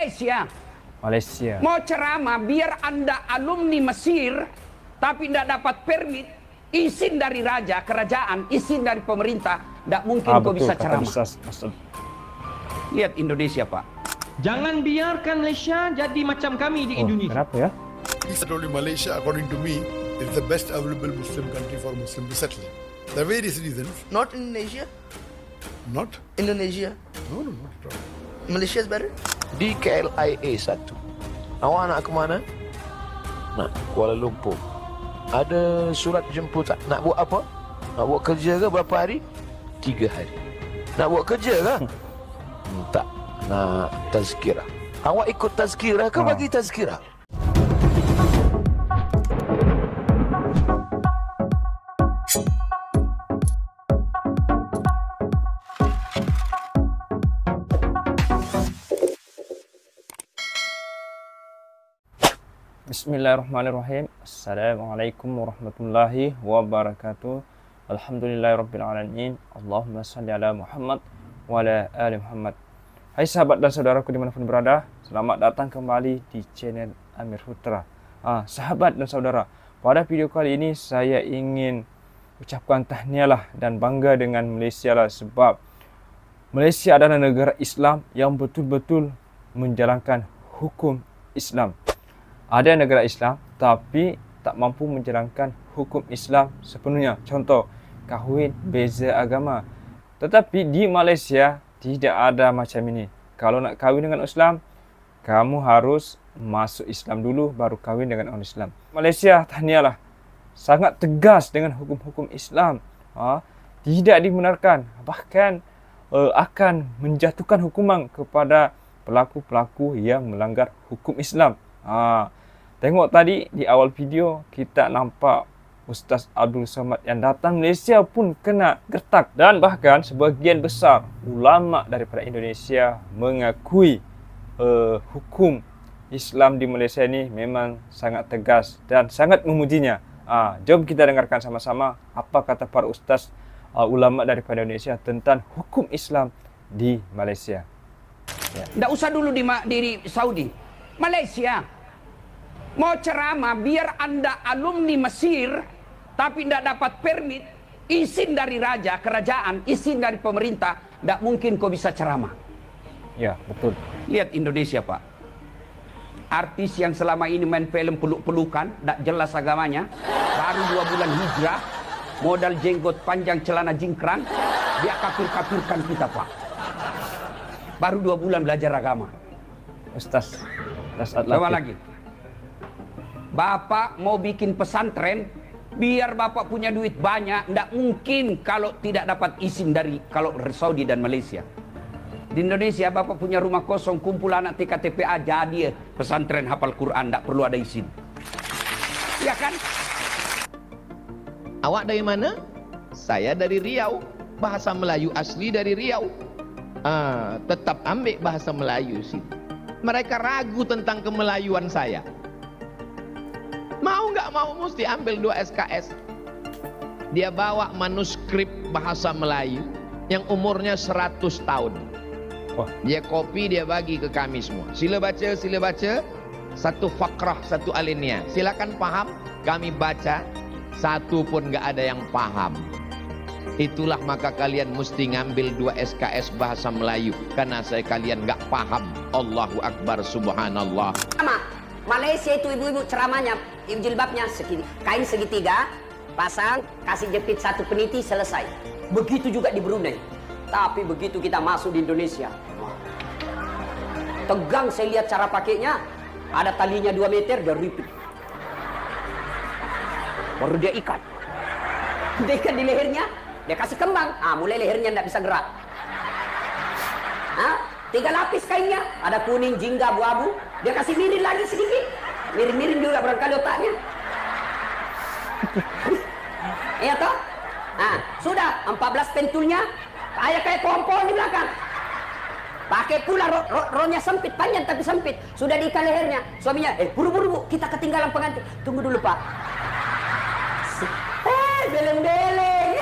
Malaysia. Malaysia. Mau ceramah biar Anda alumni Mesir, tapi tidak dapat permit, izin dari raja, kerajaan, izin dari pemerintah, tidak mungkin kau bisa ceramah. Lihat Indonesia, Pak. Jangan biarkan Malaysia jadi macam kami di Indonesia. Kenapa ya? Only Malaysia, according to me, is the best available Muslim country for Muslim to settle in. There are various reasons. Not Indonesia? Not? Indonesia? No, not at all. Malaysia is better? Di KLIA 1. Awak nak ke mana? Nak Kuala Lumpur. Ada surat jemputan. Nak buat apa? Nak buat kerja ke berapa hari? 3 hari. Nak buat kerja ke? Tak. Nak tazkirah. Awak ikut tazkirah ke bagi tazkirah? Bismillahirrahmanirrahim. Assalamualaikum warahmatullahi wabarakatuh. Alhamdulillahirrabbilalamin. Allahumma salli ala Muhammad wa ala ali Muhammad. Hai sahabat dan saudaraku dimanapun berada, selamat datang kembali di channel Amir Putra. Sahabat dan saudara, pada video kali ini saya ingin ucapkan tahniah dan bangga dengan Malaysia lah, sebab Malaysia adalah negara Islam yang betul-betul menjalankan hukum Islam. Ada negara Islam tapi tak mampu menjalankan hukum Islam sepenuhnya. Contoh, kahwin beza agama. Tetapi di Malaysia tidak ada macam ini. Kalau nak kahwin dengan Islam, kamu harus masuk Islam dulu baru kahwin dengan orang Islam. Malaysia, tahniahlah, sangat tegas dengan hukum-hukum Islam. Tidak dibenarkan, bahkan akan menjatuhkan hukuman kepada pelaku-pelaku yang melanggar hukum Islam. Tengok tadi di awal video kita nampak Ustaz Abdul Somad yang datang Malaysia pun kena gertak, dan bahkan sebagian besar ulama daripada Indonesia mengakui hukum Islam di Malaysia ini memang sangat tegas dan sangat memujinya. Jom kita dengarkan sama-sama apa kata para ustaz ulama daripada Indonesia tentang hukum Islam di Malaysia. Tidak usah dulu di Saudi, Malaysia. Mau ceramah biar Anda alumni Mesir, tapi tidak dapat permit, izin dari raja, kerajaan, izin dari pemerintah, tidak mungkin kau bisa ceramah. Ya, betul. Lihat Indonesia, Pak. Artis yang selama ini main film peluk-pelukan, tidak jelas agamanya, baru 2 bulan hijrah, modal jenggot panjang, celana jingkrang, dia kafir-kafirkan kita, Pak. Baru 2 bulan belajar agama. Ustaz Sama lagi. Bapak mau bikin pesantren, biar bapak punya duit banyak, tidak mungkin kalau tidak dapat izin dari Saudi dan Malaysia. Di Indonesia bapak punya rumah kosong, kumpul anak TKTPA, jadi pesantren hafal Quran, tidak perlu ada izin. Ya kan? Awak dari mana? Saya dari Riau. Bahasa Melayu asli dari Riau. Tetap ambil bahasa Melayu sih. Mereka ragu tentang kemelayuan saya. Mau nggak mau mesti ambil 2 SKS. Dia bawa manuskrip bahasa Melayu yang umurnya 100 tahun. Dia copy, dia bagi ke kami semua. Sila baca, satu fakrah, satu alinea. Silakan paham, kami baca, satu pun nggak ada yang paham. Itulah maka kalian mesti ngambil 2 SKS bahasa Melayu, karena kalian nggak paham. Allahu Akbar, subhanallah. Malaysia itu ibu-ibu ceramahnya, jilbabnya kain segitiga, pasang, kasih jepit 1 peniti, selesai. Begitu juga di Brunei. Tapi begitu kita masuk di Indonesia, tegang saya lihat cara pakainya. Ada talinya 2 meter, dia ripit. Baru dia ikat. Dia ikat di lehernya, dia kasih kembang. Mulai lehernya tidak bisa gerak. 3 lapis kainnya, ada kuning, jingga, abu-abu. Dia kasih miring lagi sedikit. Miring-miring juga barangkali otaknya. Iya toh? Sudah 14 pentulnya, kayak kompor di belakang. Pakai pula rohnya sempit, panjang tapi sempit. Sudah diikat lehernya. Suaminya, buru-buru bu, kita ketinggalan pengantin. Tunggu dulu pak. Beleng-beleng.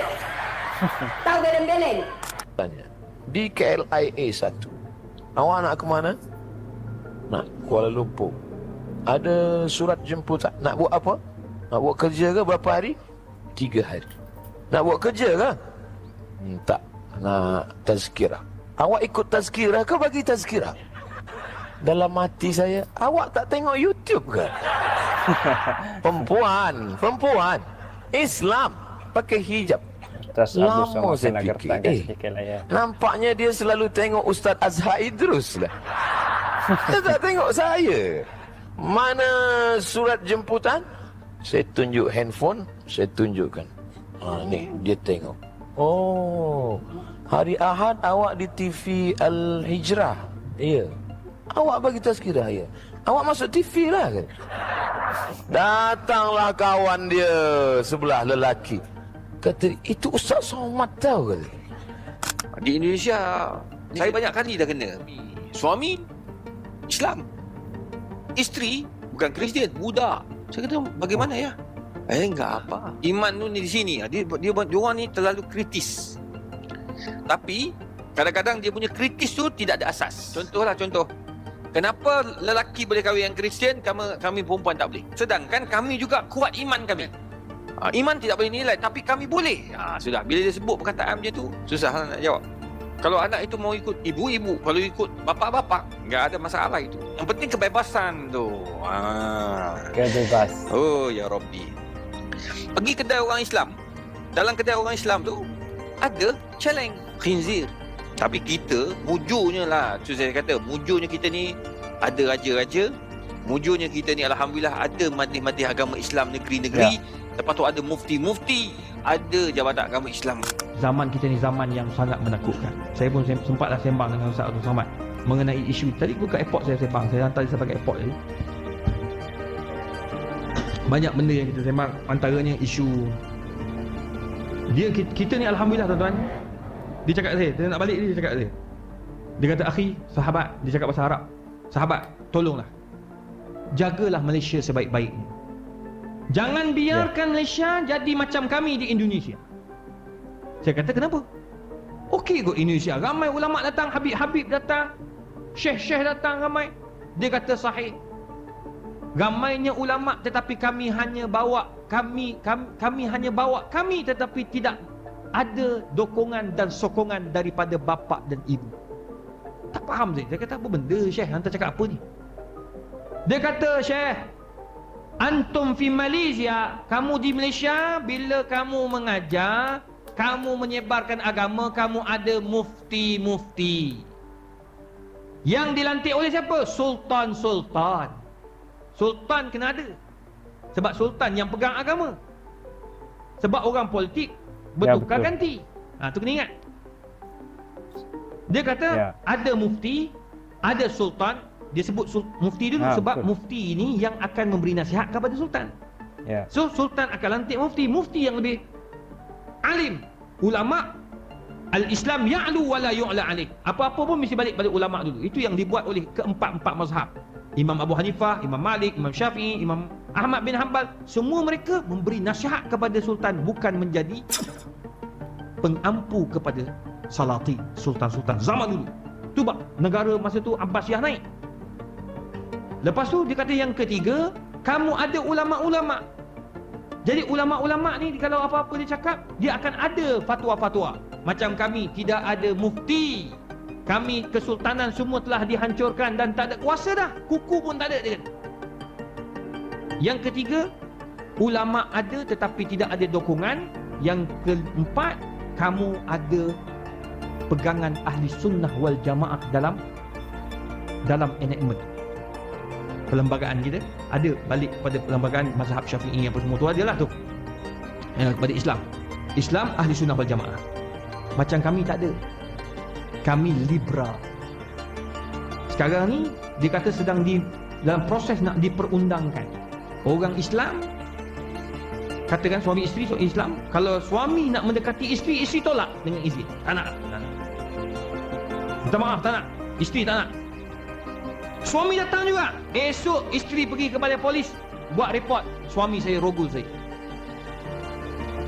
Tahu beleng-beleng? Di KLIA 1. Awak nak ke mana? nak Kuala Lumpur. Ada surat jemputan. Nak buat apa? Nak buat kerja ke berapa hari? 3 hari. Nak buat kerja ke? Tak. Nak tazkirah. Awak ikut tazkirah ke bagi tazkirah? Dalam hati saya, awak tak tengok YouTube ke? Perempuan Islam pakai hijab. Lama saya fikir, nampaknya dia selalu tengok Ustaz Azhar Idrus lah. Dia tak tengok saya. Mana surat jemputan? Saya tunjuk handphone, saya tunjukkan. Ni dia tengok. Oh, hari Ahad awak di TV Al-Hijrah. Ya. Awak bagi tazkirah, ya. Awak masuk TV lah kan? Datanglah kawan dia sebelah lelaki. Kata, itu Ustaz Somad tahu kata. Di Indonesia, saya banyak kali dah kena. Suami Islam, isteri bukan Kristian, Buddha. Saya kata, bagaimana ya? Enggak apa. Iman tu ni di sini. Dia orang ni terlalu kritis. Tapi kadang-kadang dia punya kritis tu tidak ada asas. Contoh. Kenapa lelaki boleh kahwin yang Kristian, kami perempuan tak boleh? Sedangkan kami juga kuat iman kami. Iman tidak boleh nilai, tapi kami boleh. Sudah, bila dia sebut perkataan macam tu, susah nak jawab. Kalau anak itu mau ikut ibu-ibu, kalau ikut bapa-bapa, enggak ada masalah itu. Yang penting kebebasan tu. Kebebas. Oh ya Rabbi. Pergi kedai orang Islam. Dalam kedai orang Islam tu ada celeng khinzir. Tapi kita mujurnya lah, saya kata mujurnya kita ni ada raja-raja, mujurnya kita ni alhamdulillah ada majlis-majlis agama Islam negeri-negeri. Lepas tu ada mufti-mufti, ada jabatan agama Islam. Zaman kita ni zaman yang sangat menakutkan. Saya pun sempatlah sembang dengan Ustaz Abdul Somad mengenai isu. Tadi pun kat airport saya sembang. Saya hantar dia sampai kat airport tadi. Banyak benda yang kita sembang. Antaranya isu kita ni alhamdulillah tuan-tuan. Dia cakap saya, dia nak balik dia cakap saya. Dia kata, akhi, sahabat, dia cakap bahasa Arab. Sahabat, tolonglah. Jagalah Malaysia sebaik-baiknya. Jangan biarkan Malaysia jadi macam kami di Indonesia. Saya kata, kenapa? Okey kot Indonesia. Ramai ulama datang, Habib-Habib datang, Syekh-Syekh datang ramai. Dia kata sahih. Ramainya ulama tetapi kami hanya bawa kami tetapi tidak ada dokongan dan sokongan daripada bapa dan ibu. Tak faham saya. Dia kata, apa benda Syekh? Hantar cakap apa ni? Dia kata, Syekh, antum fi Malaysia, kamu di Malaysia, bila kamu mengajar, kamu menyebarkan agama, kamu ada mufti-mufti. Yang dilantik oleh siapa? Sultan-sultan. Sultan kena ada. Sebab sultan yang pegang agama. Sebab orang politik bertukar ganti. Tu kena ingat. Dia kata ada mufti, ada sultan. Dia sebut mufti dulu sebab betul. Mufti ini yang akan memberi nasihat kepada sultan. So sultan akan lantik mufti yang lebih alim. Ulama al-Islam ya'lu wa la yu'la alaih. Apa-apa pun mesti balik pada ulama dulu. Itu yang dibuat oleh keempat-empat mazhab. Imam Abu Hanifah, Imam Malik, Imam Syafi'i, Imam Ahmad bin Hanbal, semua mereka memberi nasihat kepada sultan, bukan menjadi pengampu kepada salati sultan-sultan zaman dulu. Tu bab negara masa tu Abbasiyah naik. Lepas tu dia kata yang ketiga, kamu ada ulama-ulama. Jadi ulama-ulama ni kalau apa-apa dia cakap, dia akan ada fatwa-fatwa. Macam kami tidak ada mufti. Kami kesultanan semua telah dihancurkan dan tak ada kuasa dah. Kuku pun tak ada dia. Yang ketiga, ulama ada tetapi tidak ada dokongan. Yang keempat, kamu ada pegangan ahli sunnah wal jamaah dalam enactment. Perlembagaan kita ada balik pada perlembagaan mazhab Syafi'i apa semua tu adalah tu. Kepada Islam ahli sunnah wal jamaah. Macam kami tak ada. Kami liberal. Sekarang ni dia kata sedang dalam proses nak diperundangkan. Orang Islam, katakan suami isteri Islam, kalau suami nak mendekati isteri tolak dengan isteri. Tak nak. Minta maaf, tak nak. Isteri tak nak. Suami datang juga. Esok isteri pergi ke balai polis, buat report, suami saya rogol saya.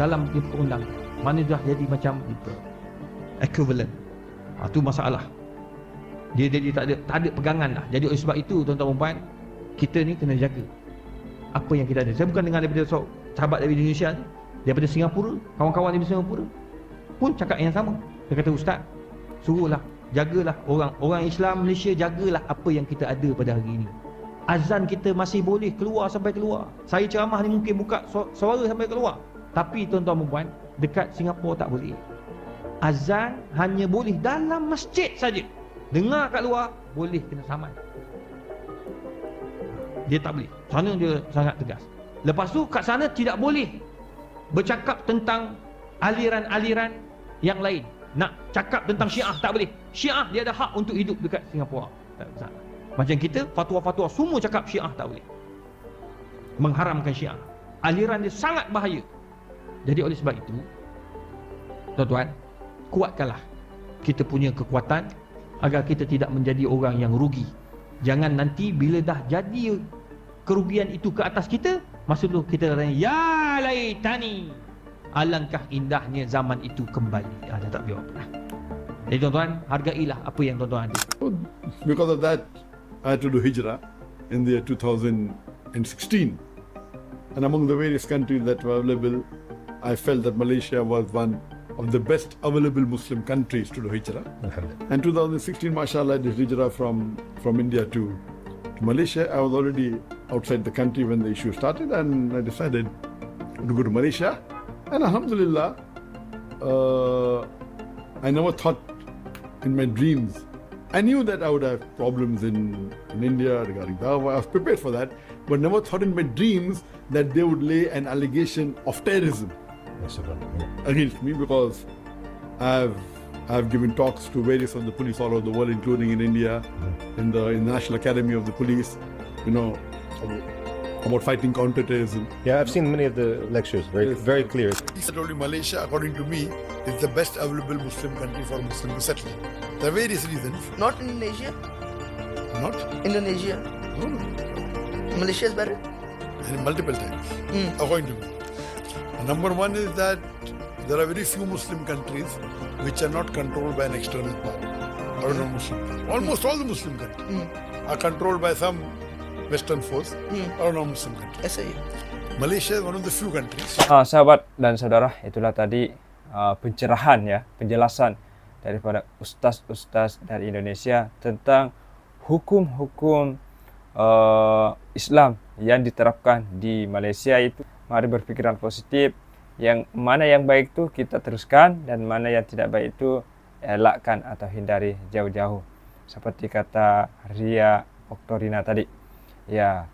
Dalam diperundang. Mana dah jadi macam equivalent. Itu masalah. Dia jadi tak ada pegangan lah. Jadi oleh sebab itu tuan-tuan dan puan, kita ni kena jaga apa yang kita ada. Saya bukan dengar daripada sahabat dari Indonesia, daripada Singapura, kawan-kawan dari Singapura pun cakap yang sama. Dia kata, ustaz, suruhlah, jagalah orang Islam Malaysia, jagalah apa yang kita ada pada hari ini. Azan kita masih boleh keluar sampai keluar. Saya ceramah ni mungkin buka suara sampai keluar. Tapi tuan-tuan dan puan, dekat Singapura tak boleh. Azan hanya boleh dalam masjid saja. Dengar kat luar, boleh kena saman. Dia tak boleh. Sana dia sangat tegas. Lepas tu kat sana tidak boleh bercakap tentang aliran-aliran yang lain. Nak cakap tentang Syiah tak boleh. Syiah dia ada hak untuk hidup dekat Singapura. Tak salah. Macam kita, fatwa-fatwa semua cakap Syiah tak boleh. Mengharamkan Syiah. Aliran dia sangat bahaya. Jadi oleh sebab itu, tuan-tuan, kuatkanlah kita punya kekuatan agar kita tidak menjadi orang yang rugi. Jangan nanti bila dah jadi kerugian itu ke atas kita, masa tu kita kata, ya laitani, alangkah indahnya zaman itu kembali. Dah tak biar apa. Jadi tuan-tuan, hargailah apa yang tuan-tuan ada. Because of that, I had to do hijrah in the year 2016. And among the various countries that were available, I felt that Malaysia was one of the best available Muslim countries to do hijrah. And 2016, mashallah, I did hijrah from India to Malaysia. I was already outside the country when the issue started, and I decided to go to Malaysia. And alhamdulillah, I never thought in my dreams. I knew that I would have problems in India regarding Dawah. I was prepared for that, but never thought in my dreams that they would lay an allegation of terrorism against me, because I've given talks to various of the police all over the world, including in India, in the National Academy of the Police, about fighting counter-terrorism. Yeah, I've seen many of the lectures, very clear. He said only Malaysia, according to me, is the best available Muslim country for Muslim to settle in. There are various reasons. Not Indonesia. Not? Indonesia. No. Malaysia is better. And multiple times, according to me. Number one is that there are very few Muslim countries which are not controlled by an external power or non-Muslim power. Almost all the Muslim countries are controlled by some Western force or non-Muslim country. Malaysia is one of the few countries. Sahabat dan saudara, itulah tadi pencerahan ya, penjelasan daripada ustaz-ustaz dari Indonesia tentang hukum-hukum Islam yang diterapkan di Malaysia. Itu mari berpikiran positif, yang mana yang baik itu kita teruskan, dan mana yang tidak baik itu elakkan atau hindari jauh-jauh, seperti kata Ria Oktorina tadi ya.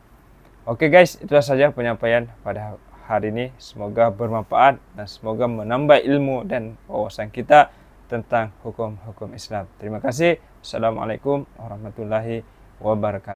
Oke guys, itulah saja penyampaian pada hari ini. Semoga bermanfaat dan semoga menambah ilmu dan wawasan kita tentang hukum-hukum Islam. Terima kasih. Assalamualaikum warahmatullahi wabarakatuh.